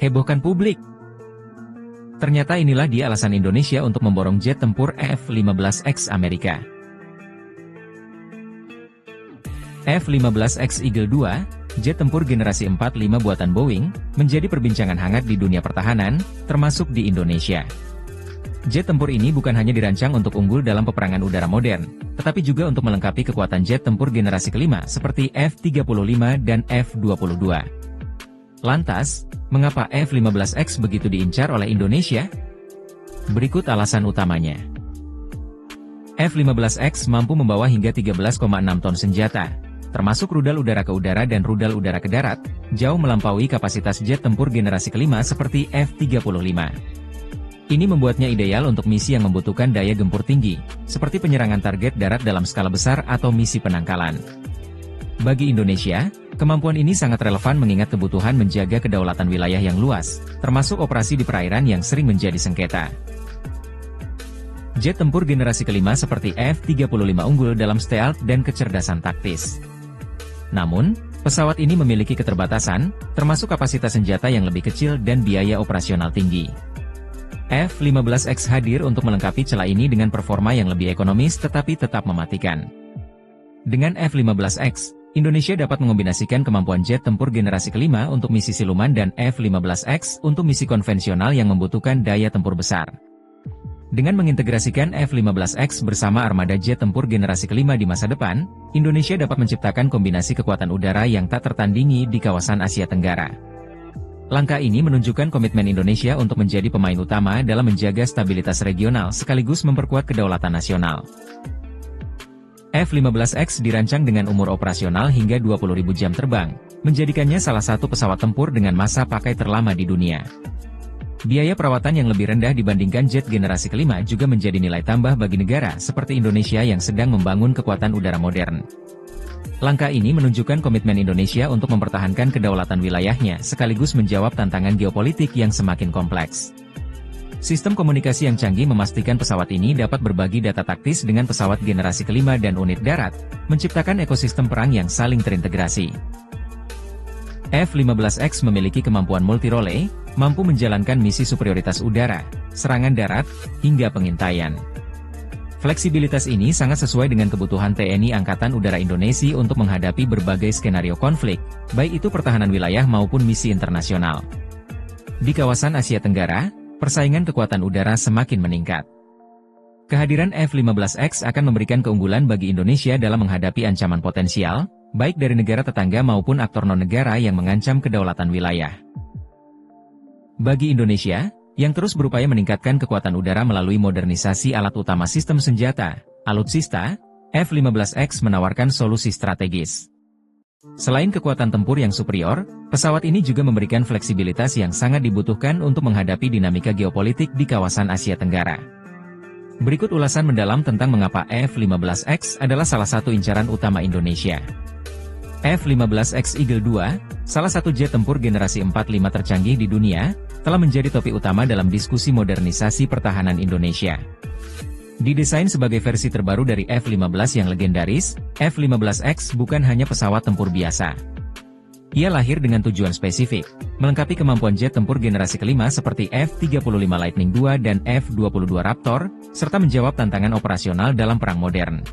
Hebohkan publik. Ternyata inilah dia alasan Indonesia untuk memborong jet tempur F-15X Amerika. F-15X Eagle II, jet tempur generasi 45 buatan Boeing, menjadi perbincangan hangat di dunia pertahanan, termasuk di Indonesia. Jet tempur ini bukan hanya dirancang untuk unggul dalam peperangan udara modern, tetapi juga untuk melengkapi kekuatan jet tempur generasi kelima seperti F-35 dan F-22. Lantas, mengapa F-15X begitu diincar oleh Indonesia? Berikut alasan utamanya. F-15X mampu membawa hingga 13,6 ton senjata, termasuk rudal udara ke udara dan rudal udara ke darat, jauh melampaui kapasitas jet tempur generasi kelima seperti F-35. Ini membuatnya ideal untuk misi yang membutuhkan daya gempur tinggi, seperti penyerangan target darat dalam skala besar atau misi penangkalan. Bagi Indonesia, kemampuan ini sangat relevan mengingat kebutuhan menjaga kedaulatan wilayah yang luas, termasuk operasi di perairan yang sering menjadi sengketa. Jet tempur generasi kelima seperti F-35 unggul dalam stealth dan kecerdasan taktis. Namun, pesawat ini memiliki keterbatasan, termasuk kapasitas senjata yang lebih kecil dan biaya operasional tinggi. F-15X hadir untuk melengkapi celah ini dengan performa yang lebih ekonomis tetapi tetap mematikan. Dengan F-15X, Indonesia dapat mengombinasikan kemampuan jet tempur generasi kelima untuk misi siluman dan F-15X untuk misi konvensional yang membutuhkan daya tempur besar. Dengan mengintegrasikan F-15X bersama armada jet tempur generasi kelima di masa depan, Indonesia dapat menciptakan kombinasi kekuatan udara yang tak tertandingi di kawasan Asia Tenggara. Langkah ini menunjukkan komitmen Indonesia untuk menjadi pemain utama dalam menjaga stabilitas regional sekaligus memperkuat kedaulatan nasional. F-15X dirancang dengan umur operasional hingga 20.000 jam terbang, menjadikannya salah satu pesawat tempur dengan masa pakai terlama di dunia. Biaya perawatan yang lebih rendah dibandingkan jet generasi kelima juga menjadi nilai tambah bagi negara seperti Indonesia yang sedang membangun kekuatan udara modern. Langkah ini menunjukkan komitmen Indonesia untuk mempertahankan kedaulatan wilayahnya sekaligus menjawab tantangan geopolitik yang semakin kompleks. Sistem komunikasi yang canggih memastikan pesawat ini dapat berbagi data taktis dengan pesawat generasi kelima dan unit darat, menciptakan ekosistem perang yang saling terintegrasi. F-15X memiliki kemampuan multi-role, mampu menjalankan misi superioritas udara, serangan darat, hingga pengintaian. Fleksibilitas ini sangat sesuai dengan kebutuhan TNI Angkatan Udara Indonesia untuk menghadapi berbagai skenario konflik, baik itu pertahanan wilayah maupun misi internasional. Di kawasan Asia Tenggara, persaingan kekuatan udara semakin meningkat. Kehadiran F-15X akan memberikan keunggulan bagi Indonesia dalam menghadapi ancaman potensial, baik dari negara tetangga maupun aktor non-negara yang mengancam kedaulatan wilayah. Bagi Indonesia, yang terus berupaya meningkatkan kekuatan udara melalui modernisasi alat utama sistem senjata, alutsista, F-15X menawarkan solusi strategis. Selain kekuatan tempur yang superior, pesawat ini juga memberikan fleksibilitas yang sangat dibutuhkan untuk menghadapi dinamika geopolitik di kawasan Asia Tenggara. Berikut ulasan mendalam tentang mengapa F-15X adalah salah satu incaran utama Indonesia. F-15X Eagle II, salah satu jet tempur generasi 45 tercanggih di dunia, telah menjadi topik utama dalam diskusi modernisasi pertahanan Indonesia. Didesain sebagai versi terbaru dari F-15 yang legendaris, F-15X bukan hanya pesawat tempur biasa. Ia lahir dengan tujuan spesifik, melengkapi kemampuan jet tempur generasi kelima seperti F-35 Lightning II dan F-22 Raptor, serta menjawab tantangan operasional dalam perang modern.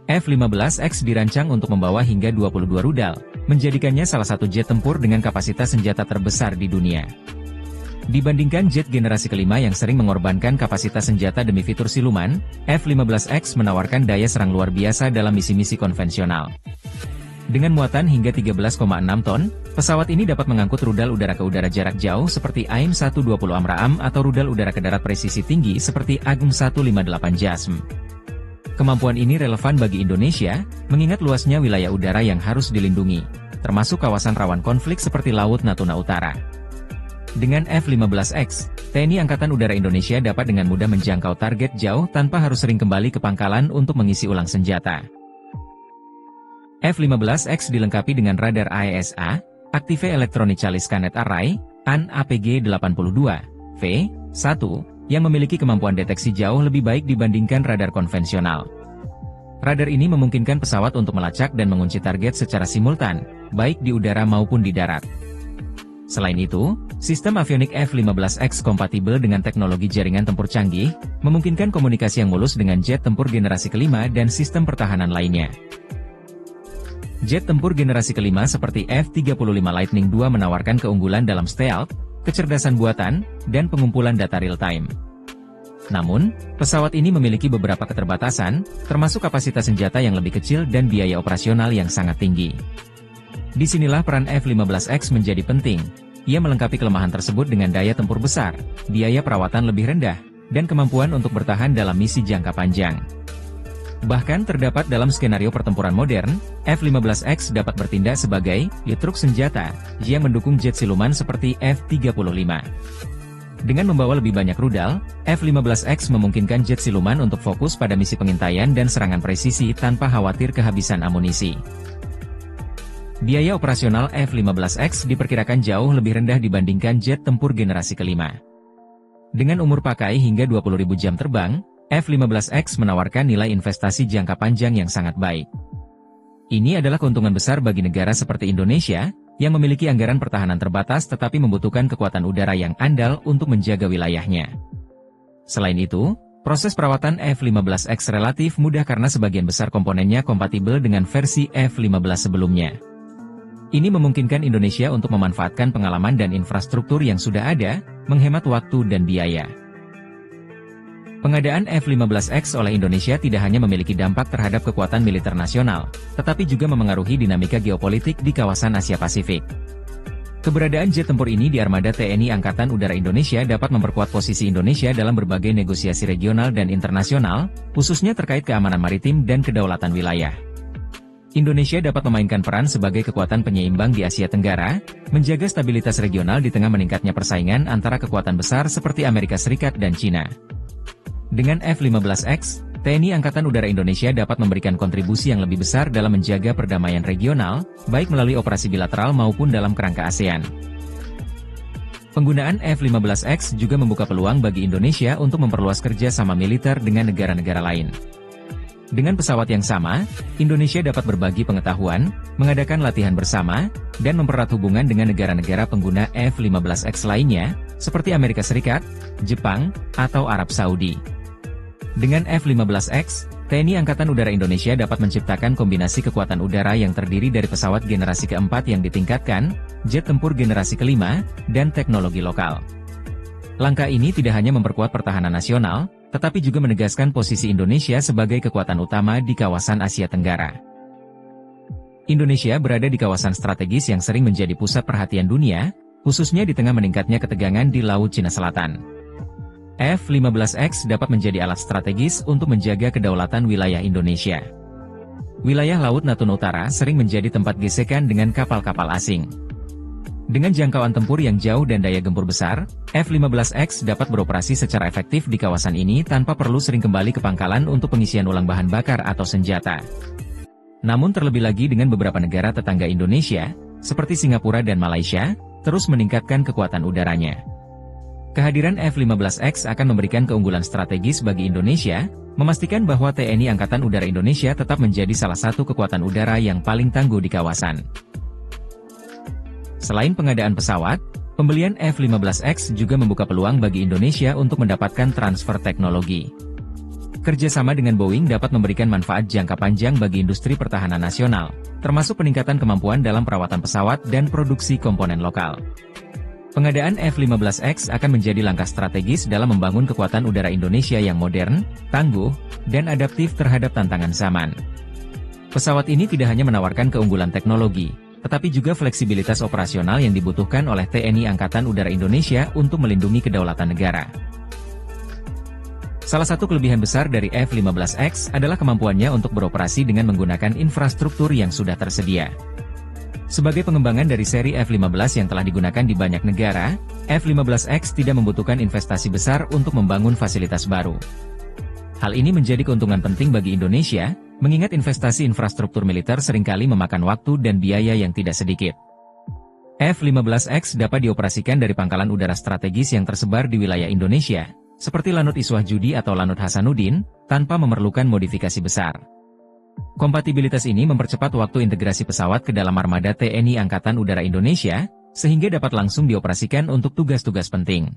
F-15X dirancang untuk membawa hingga 22 rudal, menjadikannya salah satu jet tempur dengan kapasitas senjata terbesar di dunia. Dibandingkan jet generasi kelima yang sering mengorbankan kapasitas senjata demi fitur siluman, F-15X menawarkan daya serang luar biasa dalam misi-misi konvensional. Dengan muatan hingga 13,6 ton, pesawat ini dapat mengangkut rudal udara ke udara jarak jauh seperti AIM-120 AMRAAM atau rudal udara ke darat presisi tinggi seperti AGM-158 JASSM. Kemampuan ini relevan bagi Indonesia, mengingat luasnya wilayah udara yang harus dilindungi, termasuk kawasan rawan konflik seperti Laut Natuna Utara. Dengan F-15X, TNI Angkatan Udara Indonesia dapat dengan mudah menjangkau target jauh tanpa harus sering kembali ke pangkalan untuk mengisi ulang senjata. F-15X dilengkapi dengan radar AESA, Active Electronic Challenge Scanner Array, AN/APG-82V1, yang memiliki kemampuan deteksi jauh lebih baik dibandingkan radar konvensional. Radar ini memungkinkan pesawat untuk melacak dan mengunci target secara simultan, baik di udara maupun di darat. Selain itu, sistem avionik F-15X kompatibel dengan teknologi jaringan tempur canggih, memungkinkan komunikasi yang mulus dengan jet tempur generasi kelima dan sistem pertahanan lainnya. Jet tempur generasi kelima seperti F-35 Lightning II menawarkan keunggulan dalam stealth, kecerdasan buatan, dan pengumpulan data real-time. Namun, pesawat ini memiliki beberapa keterbatasan, termasuk kapasitas senjata yang lebih kecil dan biaya operasional yang sangat tinggi. Disinilah peran F-15X menjadi penting. Ia melengkapi kelemahan tersebut dengan daya tempur besar, biaya perawatan lebih rendah, dan kemampuan untuk bertahan dalam misi jangka panjang. Bahkan terdapat dalam skenario pertempuran modern, F-15X dapat bertindak sebagai truk senjata yang mendukung jet siluman seperti F-35. Dengan membawa lebih banyak rudal, F-15X memungkinkan jet siluman untuk fokus pada misi pengintaian dan serangan presisi tanpa khawatir kehabisan amunisi. Biaya operasional F-15X diperkirakan jauh lebih rendah dibandingkan jet tempur generasi kelima. Dengan umur pakai hingga 20.000 jam terbang, F-15X menawarkan nilai investasi jangka panjang yang sangat baik. Ini adalah keuntungan besar bagi negara seperti Indonesia, yang memiliki anggaran pertahanan terbatas tetapi membutuhkan kekuatan udara yang andal untuk menjaga wilayahnya. Selain itu, proses perawatan F-15X relatif mudah karena sebagian besar komponennya kompatibel dengan versi F-15 sebelumnya. Ini memungkinkan Indonesia untuk memanfaatkan pengalaman dan infrastruktur yang sudah ada, menghemat waktu dan biaya. Pengadaan F-15X oleh Indonesia tidak hanya memiliki dampak terhadap kekuatan militer nasional, tetapi juga memengaruhi dinamika geopolitik di kawasan Asia Pasifik. Keberadaan jet tempur ini di armada TNI Angkatan Udara Indonesia dapat memperkuat posisi Indonesia dalam berbagai negosiasi regional dan internasional, khususnya terkait keamanan maritim dan kedaulatan wilayah. Indonesia dapat memainkan peran sebagai kekuatan penyeimbang di Asia Tenggara, menjaga stabilitas regional di tengah meningkatnya persaingan antara kekuatan besar seperti Amerika Serikat dan China. Dengan F-15X, TNI Angkatan Udara Indonesia dapat memberikan kontribusi yang lebih besar dalam menjaga perdamaian regional, baik melalui operasi bilateral maupun dalam kerangka ASEAN. Penggunaan F-15X juga membuka peluang bagi Indonesia untuk memperluas kerja sama militer dengan negara-negara lain. Dengan pesawat yang sama, Indonesia dapat berbagi pengetahuan, mengadakan latihan bersama, dan mempererat hubungan dengan negara-negara pengguna F-15X lainnya, seperti Amerika Serikat, Jepang, atau Arab Saudi. Dengan F-15X, TNI Angkatan Udara Indonesia dapat menciptakan kombinasi kekuatan udara yang terdiri dari pesawat generasi keempat yang ditingkatkan, jet tempur generasi kelima, dan teknologi lokal. Langkah ini tidak hanya memperkuat pertahanan nasional, tetapi juga menegaskan posisi Indonesia sebagai kekuatan utama di kawasan Asia Tenggara. Indonesia berada di kawasan strategis yang sering menjadi pusat perhatian dunia, khususnya di tengah meningkatnya ketegangan di Laut Cina Selatan. F-15X dapat menjadi alat strategis untuk menjaga kedaulatan wilayah Indonesia. Wilayah Laut Natuna Utara sering menjadi tempat gesekan dengan kapal-kapal asing. Dengan jangkauan tempur yang jauh dan daya gempur besar, F-15X dapat beroperasi secara efektif di kawasan ini tanpa perlu sering kembali ke pangkalan untuk pengisian ulang bahan bakar atau senjata. Namun terlebih lagi dengan beberapa negara tetangga Indonesia, seperti Singapura dan Malaysia, terus meningkatkan kekuatan udaranya. Kehadiran F-15X akan memberikan keunggulan strategis bagi Indonesia, memastikan bahwa TNI Angkatan Udara Indonesia tetap menjadi salah satu kekuatan udara yang paling tangguh di kawasan. Selain pengadaan pesawat, pembelian F-15X juga membuka peluang bagi Indonesia untuk mendapatkan transfer teknologi. Kerjasama dengan Boeing dapat memberikan manfaat jangka panjang bagi industri pertahanan nasional, termasuk peningkatan kemampuan dalam perawatan pesawat dan produksi komponen lokal. Pengadaan F-15X akan menjadi langkah strategis dalam membangun kekuatan udara Indonesia yang modern, tangguh, dan adaptif terhadap tantangan zaman. Pesawat ini tidak hanya menawarkan keunggulan teknologi, tetapi juga fleksibilitas operasional yang dibutuhkan oleh TNI Angkatan Udara Indonesia untuk melindungi kedaulatan negara. Salah satu kelebihan besar dari F-15X adalah kemampuannya untuk beroperasi dengan menggunakan infrastruktur yang sudah tersedia. Sebagai pengembangan dari seri F-15 yang telah digunakan di banyak negara, F-15X tidak membutuhkan investasi besar untuk membangun fasilitas baru. Hal ini menjadi keuntungan penting bagi Indonesia, mengingat investasi infrastruktur militer seringkali memakan waktu dan biaya yang tidak sedikit. F-15X dapat dioperasikan dari pangkalan udara strategis yang tersebar di wilayah Indonesia, seperti Lanut Iswah Judi atau Lanut Hasanuddin, tanpa memerlukan modifikasi besar. Kompatibilitas ini mempercepat waktu integrasi pesawat ke dalam armada TNI Angkatan Udara Indonesia, sehingga dapat langsung dioperasikan untuk tugas-tugas penting.